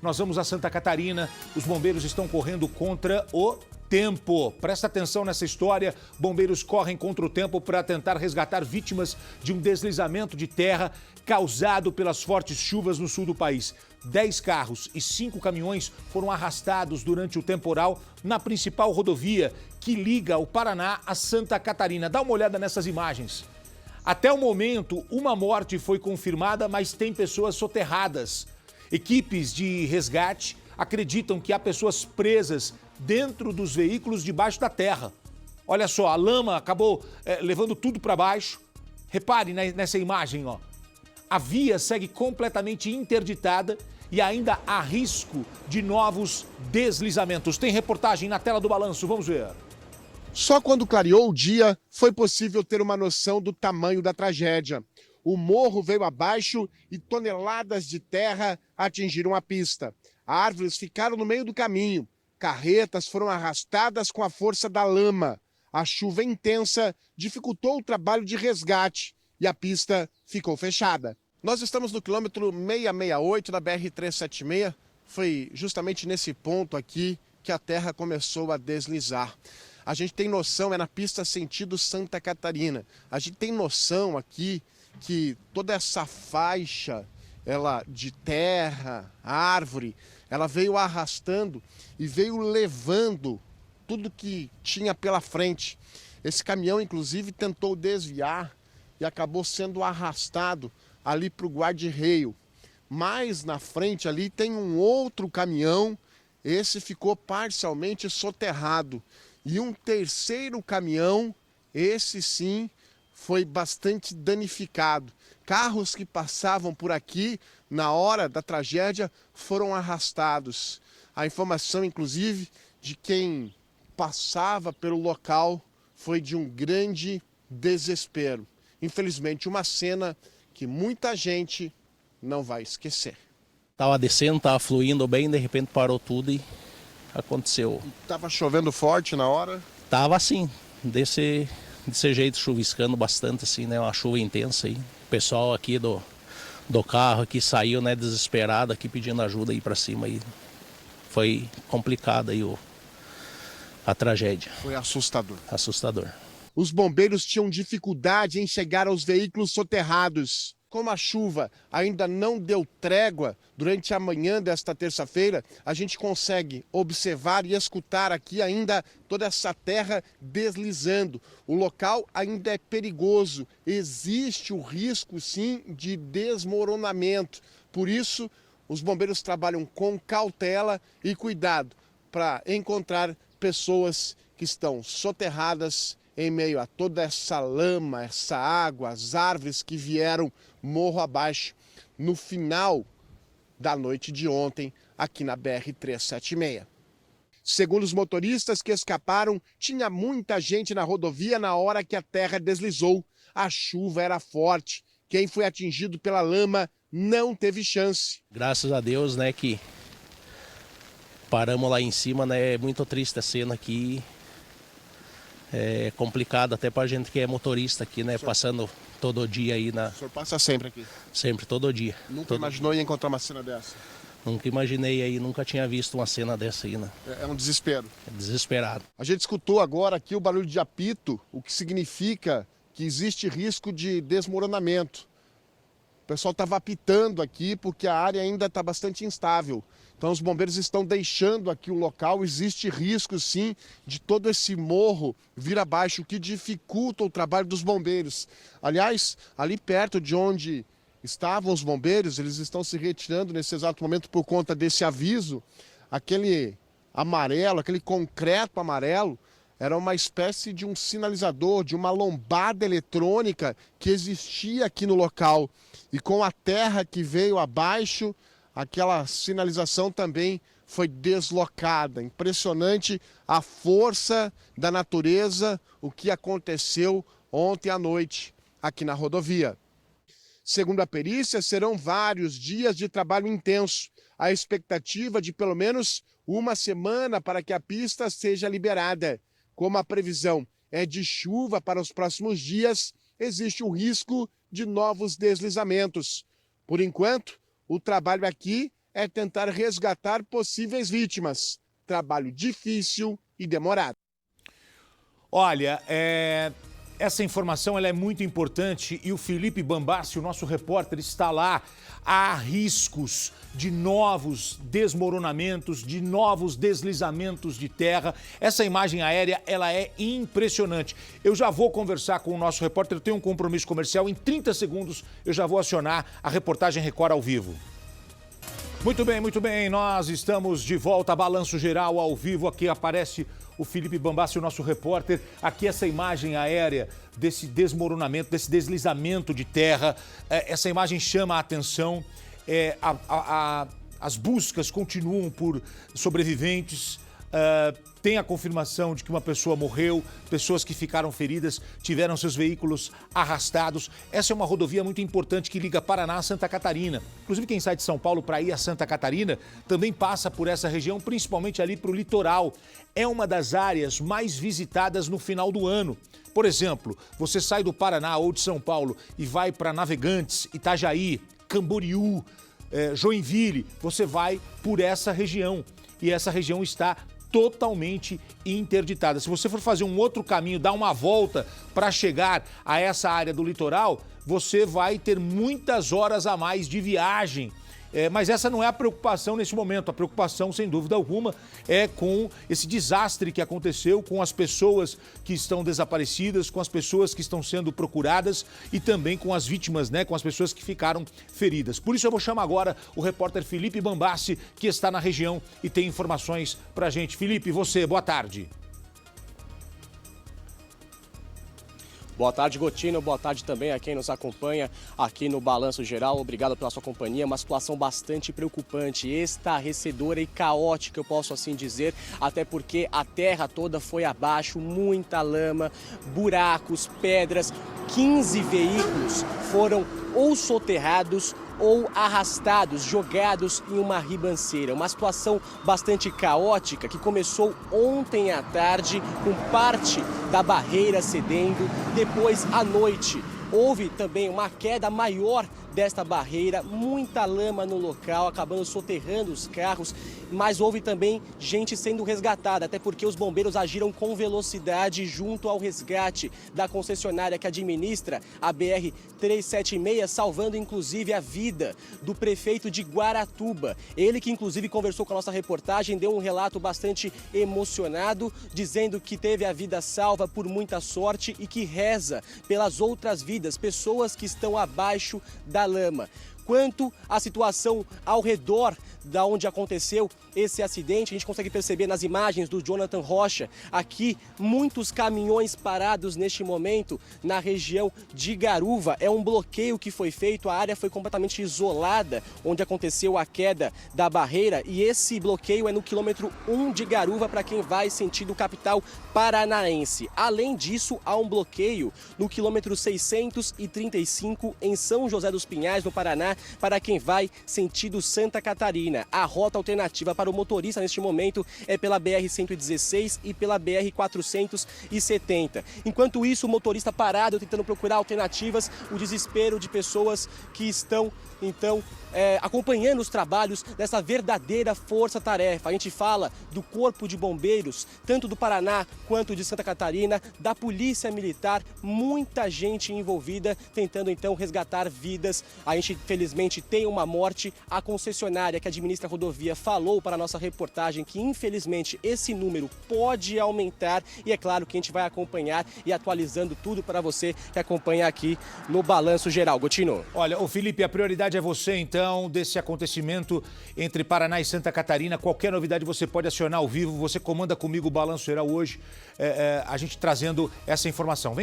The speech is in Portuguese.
Nós vamos a Santa Catarina. Os bombeiros estão correndo contra o tempo. Presta atenção nessa história. Bombeiros correm contra o tempo para tentar resgatar vítimas de um deslizamento de terra causado pelas fortes chuvas no sul do país. 10 carros e 5 caminhões foram arrastados durante o temporal na principal rodovia que liga o Paraná a Santa Catarina. Dá uma olhada nessas imagens. Até o momento, uma morte foi confirmada, mas tem pessoas soterradas. Equipes de resgate acreditam que há pessoas presas dentro dos veículos debaixo da terra. Olha só, a lama acabou levando tudo para baixo. Repare nessa imagem, ó. A via segue completamente interditada e ainda há risco de novos deslizamentos. Tem reportagem na tela do Balanço, vamos ver. Só quando clareou o dia foi possível ter uma noção do tamanho da tragédia. O morro veio abaixo e toneladas de terra atingiram a pista. Árvores ficaram no meio do caminho. Carretas foram arrastadas com a força da lama. A chuva intensa dificultou o trabalho de resgate e a pista ficou fechada. Nós estamos no quilômetro 668 da BR-376. Foi justamente nesse ponto aqui que a terra começou a deslizar. A gente tem noção, é na pista sentido Santa Catarina. A gente tem noção aqui que toda essa faixa de terra, árvore, ela veio arrastando e veio levando tudo que tinha pela frente. Esse caminhão, inclusive, tentou desviar e acabou sendo arrastado ali para o guarda-reio. Mais na frente ali tem um outro caminhão, esse ficou parcialmente soterrado. E um terceiro caminhão, esse sim, foi bastante danificado. Carros que passavam por aqui na hora da tragédia foram arrastados. A informação, inclusive, de quem passava pelo local foi de um grande desespero. Infelizmente, uma cena que muita gente não vai esquecer. Tava descendo, tava fluindo bem, de repente parou tudo e aconteceu. Tava chovendo forte na hora? Tava assim, desse jeito, chuviscando bastante assim, né? Uma chuva intensa aí. O pessoal aqui do carro aqui saiu, né, desesperado aqui pedindo ajuda aí para cima aí. Foi complicado aí a tragédia. Foi assustador. Assustador. Os bombeiros tinham dificuldade em chegar aos veículos soterrados. Como a chuva ainda não deu trégua durante a manhã desta terça-feira, a gente consegue observar e escutar aqui ainda toda essa terra deslizando. O local ainda é perigoso, existe o risco sim de desmoronamento. Por isso, os bombeiros trabalham com cautela e cuidado para encontrar pessoas que estão soterradas em meio a toda essa lama, essa água, as árvores que vieram morro abaixo no final da noite de ontem aqui na BR-376. Segundo os motoristas que escaparam, tinha muita gente na rodovia na hora que a terra deslizou. A chuva era forte. Quem foi atingido pela lama não teve chance. Graças a Deus, né, que paramos lá em cima, né, é muito triste a cena aqui. É complicado até pra gente que é motorista aqui, né? Passando todo dia aí na... O senhor passa sempre aqui? Sempre, todo dia. Nunca imaginou em encontrar uma cena dessa? Nunca imaginei aí, nunca tinha visto uma cena dessa aí, né? É um desespero. É desesperado. A gente escutou agora aqui o barulho de apito, o que significa que existe risco de desmoronamento. O pessoal estava apitando aqui porque a área ainda está bastante instável. Então os bombeiros estão deixando aqui o local, existe risco sim de todo esse morro vir abaixo, o que dificulta o trabalho dos bombeiros. Aliás, ali perto de onde estavam os bombeiros, eles estão se retirando nesse exato momento por conta desse aviso. Aquele amarelo, aquele concreto amarelo, era uma espécie de um sinalizador, de uma lombada eletrônica que existia aqui no local. E com a terra que veio abaixo, aquela sinalização também foi deslocada. Impressionante a força da natureza, o que aconteceu ontem à noite aqui na rodovia. Segundo a perícia, serão vários dias de trabalho intenso. A expectativa de pelo menos uma semana para que a pista seja liberada. Como a previsão é de chuva para os próximos dias, existe o risco de novos deslizamentos. Por enquanto, o trabalho aqui é tentar resgatar possíveis vítimas. Trabalho difícil e demorado. Olha, essa informação ela é muito importante e o Felipe Bambassi, o nosso repórter, está lá. Há riscos de novos desmoronamentos, de novos deslizamentos de terra. Essa imagem aérea, ela é impressionante. Eu já vou conversar com o nosso repórter, eu tenho um compromisso comercial. Em 30 segundos eu já vou acionar a reportagem Record ao vivo. Muito bem, nós estamos de volta, Balanço Geral ao vivo, aqui aparece o Felipe Bambassi, o nosso repórter. Aqui essa imagem aérea desse desmoronamento, desse deslizamento de terra, essa imagem chama a atenção, as buscas continuam por sobreviventes. Tem a confirmação de que uma pessoa morreu, pessoas que ficaram feridas tiveram seus veículos arrastados. Essa é uma rodovia muito importante que liga Paraná a Santa Catarina. Inclusive, quem sai de São Paulo para ir a Santa Catarina também passa por essa região, principalmente ali para o litoral. É uma das áreas mais visitadas no final do ano. Por exemplo, você sai do Paraná ou de São Paulo e vai para Navegantes, Itajaí, Camboriú, Joinville, você vai por essa região. E essa região está totalmente interditada. Se você for fazer um outro caminho, dar uma volta para chegar a essa área do litoral, você vai ter muitas horas a mais de viagem. Mas essa não é a preocupação nesse momento. A preocupação, sem dúvida alguma, é com esse desastre que aconteceu, com as pessoas que estão desaparecidas, com as pessoas que estão sendo procuradas e também com as vítimas, né? Com as pessoas que ficaram feridas. Por isso eu vou chamar agora o repórter Felipe Bambassi, que está na região e tem informações pra gente. Felipe, você, boa tarde. Boa tarde, Gotino. Boa tarde também a quem nos acompanha aqui no Balanço Geral. Obrigado pela sua companhia. Uma situação bastante preocupante, estarrecedora e caótica, eu posso assim dizer, até porque a terra toda foi abaixo, muita lama, buracos, pedras. 15 veículos foram ou soterrados ou arrastados, jogados em uma ribanceira. Uma situação bastante caótica que começou ontem à tarde com parte da barreira cedendo. Depois, à noite, houve também uma queda maior desta barreira, muita lama no local, acabando soterrando os carros, mas houve também gente sendo resgatada, até porque os bombeiros agiram com velocidade junto ao resgate da concessionária que administra a BR-376, salvando inclusive a vida do prefeito de Guaratuba. Ele que inclusive conversou com a nossa reportagem, deu um relato bastante emocionado, dizendo que teve a vida salva por muita sorte e que reza pelas outras vidas, pessoas que estão abaixo da lama. Quanto à situação ao redor da onde aconteceu esse acidente, a gente consegue perceber nas imagens do Jonathan Rocha, aqui muitos caminhões parados neste momento na região de Garuva. É um bloqueio que foi feito, a área foi completamente isolada onde aconteceu a queda da barreira e esse bloqueio é no quilômetro 1 de Garuva para quem vai sentido capital paranaense. Além disso, há um bloqueio no quilômetro 635 em São José dos Pinhais, no Paraná, para quem vai sentido Santa Catarina. A rota alternativa para o motorista neste momento é pela BR-116 e pela BR-470. Enquanto isso, o motorista parado tentando procurar alternativas, o desespero de pessoas que estão, então, acompanhando os trabalhos dessa verdadeira força-tarefa. A gente fala do Corpo de Bombeiros, tanto do Paraná quanto de Santa Catarina, da Polícia Militar, muita gente envolvida tentando então resgatar vidas. A gente, felizmente, tem uma morte. A concessionária que administra a rodovia falou para a nossa reportagem que, infelizmente, esse número pode aumentar e é claro que a gente vai acompanhar e atualizando tudo para você que acompanha aqui no Balanço Geral. Gotino. Olha, ô Felipe, a prioridade é você, então, desse acontecimento entre Paraná e Santa Catarina. Qualquer novidade você pode acionar ao vivo. Você comanda comigo o Balanço Geral hoje, a gente trazendo essa informação. Vem